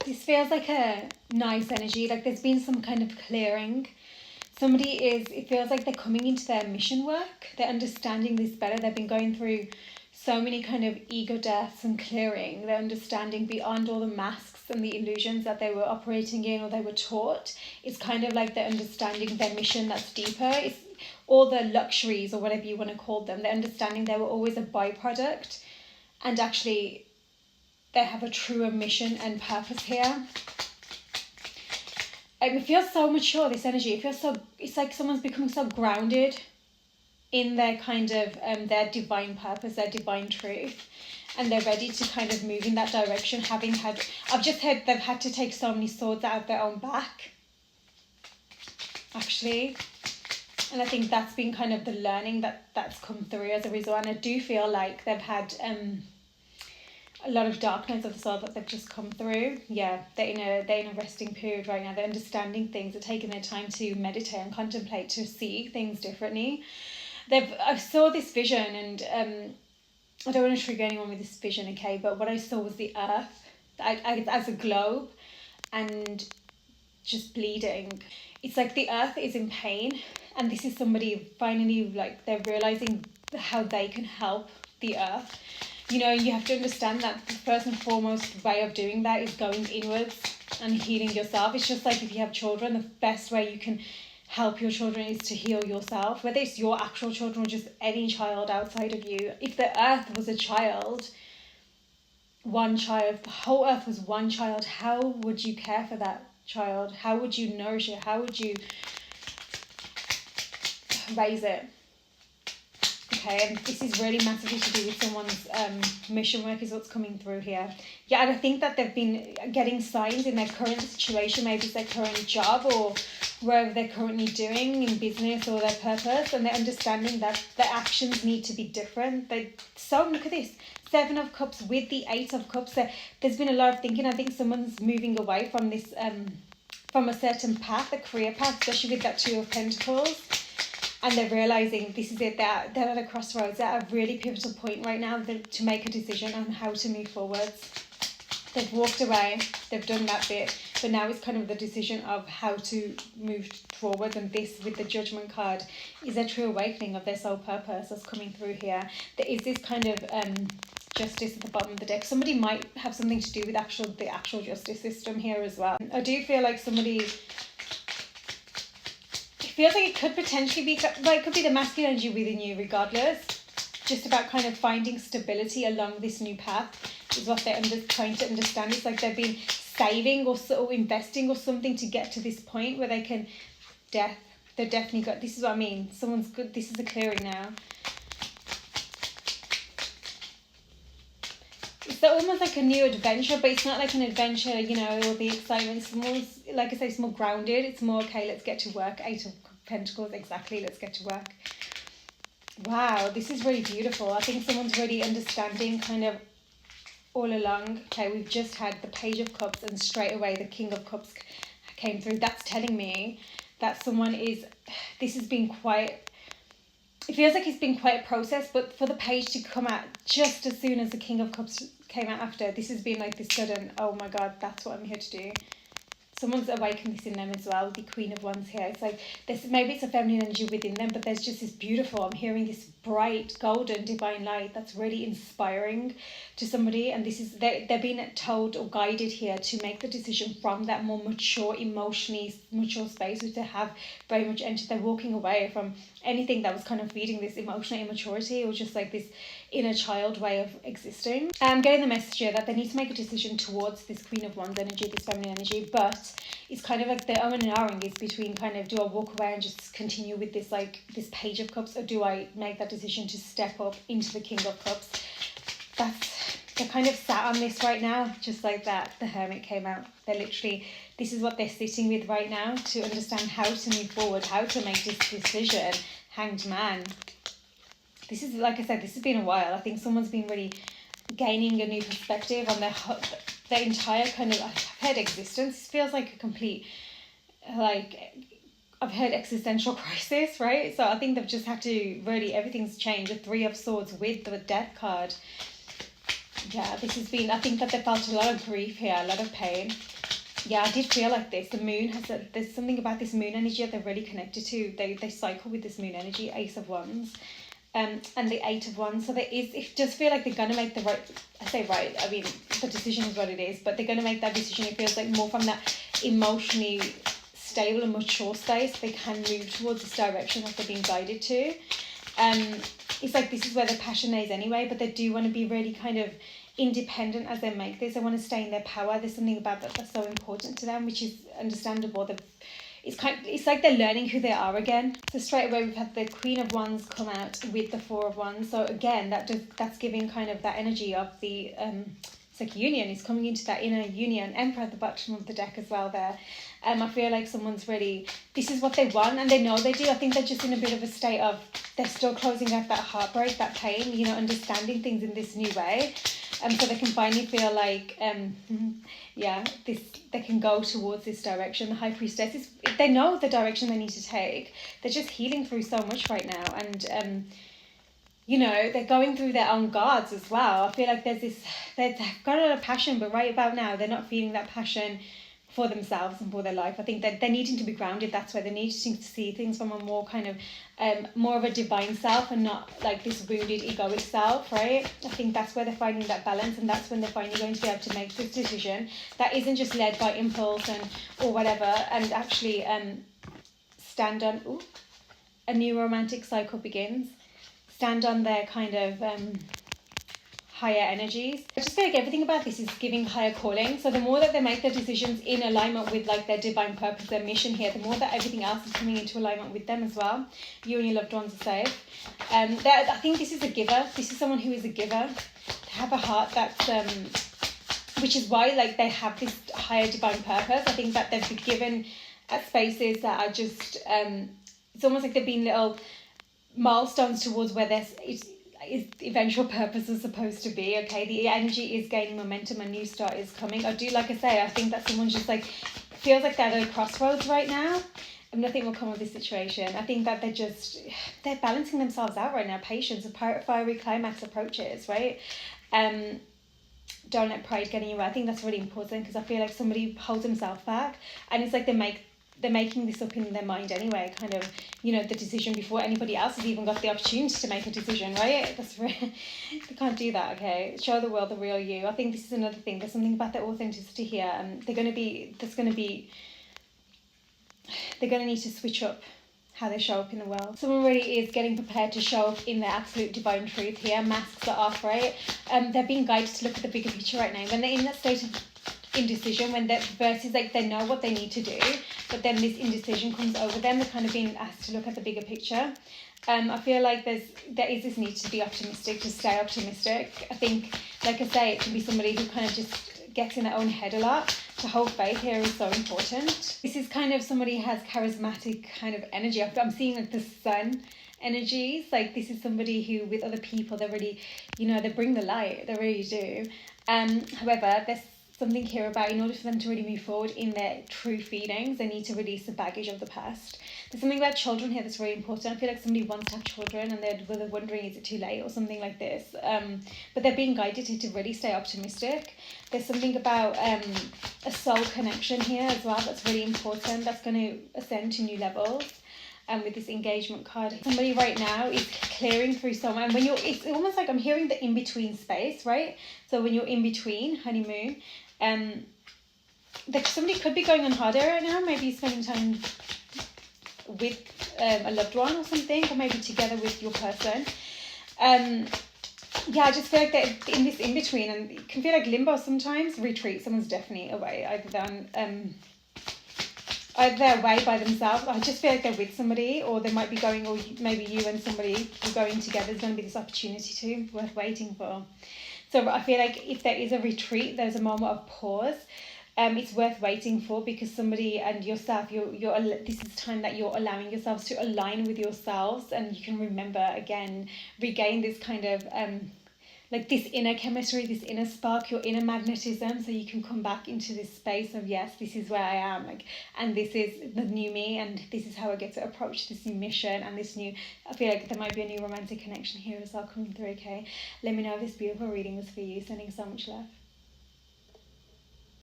This feels like a nice energy, like there's been some kind of clearing. It feels like they're coming into their mission work. They're understanding this better. They've been going through so many kind of ego deaths and clearing. They're understanding beyond all the masks and the illusions that they were operating in or they were taught. It's kind of like they're understanding their mission that's deeper. It's all the luxuries or whatever you want to call them. They're understanding they were always a byproduct, and actually they have a truer mission and purpose here. It feels so mature, this energy. It's like someone's becoming so grounded in their kind of their divine purpose, their divine truth, and they're ready to kind of move in that direction. I've just heard they've had to take so many swords out of their own back, actually. And I think that's been kind of the learning that's come through as a result. And I do feel like they've had a lot of darkness of the soul that they've just come through. Yeah, they're in a resting period right now. They're understanding things. They're taking their time to meditate and contemplate, to see things differently. I saw this vision, and I don't want to trigger anyone with this vision, okay? But what I saw was the earth as a globe and just bleeding. It's like the earth is in pain, and this is somebody finally, like, they're realizing how they can help the earth. You know, you have to understand that the first and foremost way of doing that is going inwards and healing yourself. It's just like if you have children, the best way you can help your children is to heal yourself, whether it's your actual children or just any child outside of you. If the earth was a child, one child, the whole earth was one child, how would you care for that child? How would you nourish it? How would you raise it? Okay, and this is really massively to do with someone's mission work is what's coming through here. Yeah, and I think that they've been getting signs in their current situation, maybe it's their current job or wherever they're currently doing in business or their purpose, and they're understanding that their actions need to be different. Look at this, 7 of Cups with the 8 of Cups. There's been a lot of thinking. I think someone's moving away from this, from a certain path, a career path, especially with that 2 of Pentacles. And they're realising this is it, they're at a crossroads. They're at a really pivotal point right now to make a decision on how to move forwards. They've walked away, they've done that bit, but now it's kind of the decision of how to move forward. And this, with the Judgment card, is a true awakening of their soul purpose that's coming through here. There is this kind of justice at the bottom of the deck. Somebody might have something to do with the actual justice system here as well. I do feel like somebody... feels like it could potentially be, it could be the masculine energy within you regardless. Just about kind of finding stability along this new path is what they're trying to understand. It's like they've been saving or investing or something to get to this point where they can they've definitely got, this is what I mean, someone's good, this is a clearing now. It's almost like a new adventure, but it's not like an adventure, you know, all the excitement. It's more, like I say, it's more grounded. It's more, okay, let's get to work. 8 of Pentacles, exactly, let's get to work. Wow, this is really beautiful. I think someone's really understanding kind of all along. Okay, we've just had the Page of Cups and straight away the King of Cups came through. That's telling me that this has been quite... It feels like it's been quite a process, but for the Page to come out just as soon as the King of Cups came out after, this has been like this sudden, oh my God, that's what I'm here to do. Someone's awakened this in them as well, the Queen of Wands here. It's like, maybe it's a feminine energy within them, but there's just this beautiful, I'm hearing this bright, golden, divine light that's really inspiring to somebody. And this is, they're being told or guided here to make the decision from that more mature, emotionally mature space, which they have very much entered. They're walking away from anything that was kind of feeding this emotional immaturity or just like this inner child way of existing. I'm getting the message here that they need to make a decision towards this Queen of Wands energy, this feminine energy, but it's kind of like the and ahhing is between kind of, do I walk away and just continue with this, like this Page of Cups, or do I make that decision to step up into the King of Cups? They're kind of sat on this right now, just like that. The Hermit came out. They're literally, this is what they're sitting with right now to understand how to move forward, how to make this decision. Hanged Man. This is, like I said, this has been a while. I think someone's been really gaining a new perspective on their entire kind of, I've heard existence. It feels like a complete, like, I've heard existential crisis, right? So I think they've just had to really, everything's changed. The 3 of Swords with the Death card. Yeah, this has been, I think that they felt a lot of grief here, a lot of pain. Yeah, I did feel like this. The moon there's something about this moon energy that they're really connected to. They cycle with this moon energy, Ace of Wands, and the Eight of Wands. So it does feel like they're gonna make the right. I say right. I mean, the decision is what it is, but they're gonna make that decision. It feels like more from that emotionally stable and mature space. They can move towards this direction that they're being guided to. It's like this is where their passion is anyway, but they do want to be really kind of independent as they make this. They want to stay in their power. There's something about that that's so important to them, which is understandable. It's like they're learning who they are again. So straight away we've had the Queen of Wands come out with the Four of Wands. So again, that's giving kind of that energy of the it's like union. It's coming into that inner union. Emperor at the bottom of the deck as well there. I feel like someone's really, this is what they want, and they know they do. I think they're just in a bit of a state of, they're still closing out that heartbreak, that pain, you know, understanding things in this new way. So they can finally feel like, they can go towards this direction. The High Priestess, they know the direction they need to take. They're just healing through so much right now. And, they're going through their own guards as well. I feel like they've got a lot of passion, but right about now, they're not feeling that passion for themselves and for their life. I think that they're needing to be grounded. That's why they're needing to see things from a more kind of more of a divine self, and not like this wounded egoic self, right? I think that's where they're finding that balance, and that's when they're finally going to be able to make this decision that isn't just led by impulse or whatever, and actually stand on a new romantic cycle begins. Stand on their kind of higher energies. I just feel like everything about this is giving higher calling. So the more that they make their decisions in alignment with like their divine purpose, their mission here, the more that everything else is coming into alignment with them as well. You and your loved ones are safe. I think this is a giver. This is someone who is a giver. They have a heart that's which is why like they have this higher divine purpose. I think that they've been given at spaces that are just it's almost like they've been little milestones towards where there's eventual purpose is supposed to be. Okay, the energy is gaining momentum, a new start is coming. I think that someone's just like feels like they're at a crossroads right now and nothing will come of this situation. I think that they're balancing themselves out right now. Patience, a fiery climax approaches, right? Don't let pride get in your way. I think that's really important, because I feel like somebody holds themselves back, and it's like they're making this up in their mind anyway, kind of, the decision before anybody else has even got the opportunity to make a decision, right? They can't do that, okay? Show the world the real you. I think this is another thing. There's something about the authenticity here, and they're going to need to switch up how they show up in the world. Someone really is getting prepared to show up in their absolute divine truth here. Masks are off, right? They're being guided to look at the bigger picture right now. When they're in that state of indecision, when that versus like they know what they need to do, but then this indecision comes over them, they're kind of being asked to look at the bigger picture. I feel like there is this need to be optimistic, to stay optimistic. I think, like I say, it can be somebody who kind of just gets in their own head a lot. To hold faith here is so important. This is kind of somebody who has charismatic kind of energy. I'm seeing like the sun energies. Like this is somebody who, with other people, they're really, they bring the light. They really do. However, there's something here about, in order for them to really move forward in their true feelings, they need to release the baggage of the past. There's something about children here that's really important. I feel like somebody wants to have children and they're wondering, is it too late or something like this? But they're being guided to really stay optimistic. There's something about a soul connection here as well that's really important, that's going to ascend to new levels. With this engagement card, somebody right now is clearing through someone. And it's almost like I'm hearing the in-between space, right? So when you're in between, honeymoon, somebody could be going on holiday right now, maybe spending time with a loved one or something, or maybe together with your person. I just feel like they're in this in-between, and it can feel like limbo sometimes. Retreat, someone's definitely away, either they're away by themselves. I just feel like they're with somebody, or they might be going, or maybe you and somebody are going together. There's going to be this opportunity too, worth waiting for. So I feel like if there is a retreat, there's a moment of pause. It's worth waiting for, because somebody and yourself, this is time that you're allowing yourselves to align with yourselves, and you can remember again, regain this kind of like this inner chemistry, this inner spark, your inner magnetism, so you can come back into this space of, yes, this is where I am, and this is the new me, and this is how I get to approach this new mission, and I feel like there might be a new romantic connection here as well coming through, okay? Let me know if this beautiful reading was for you. Sending so much love.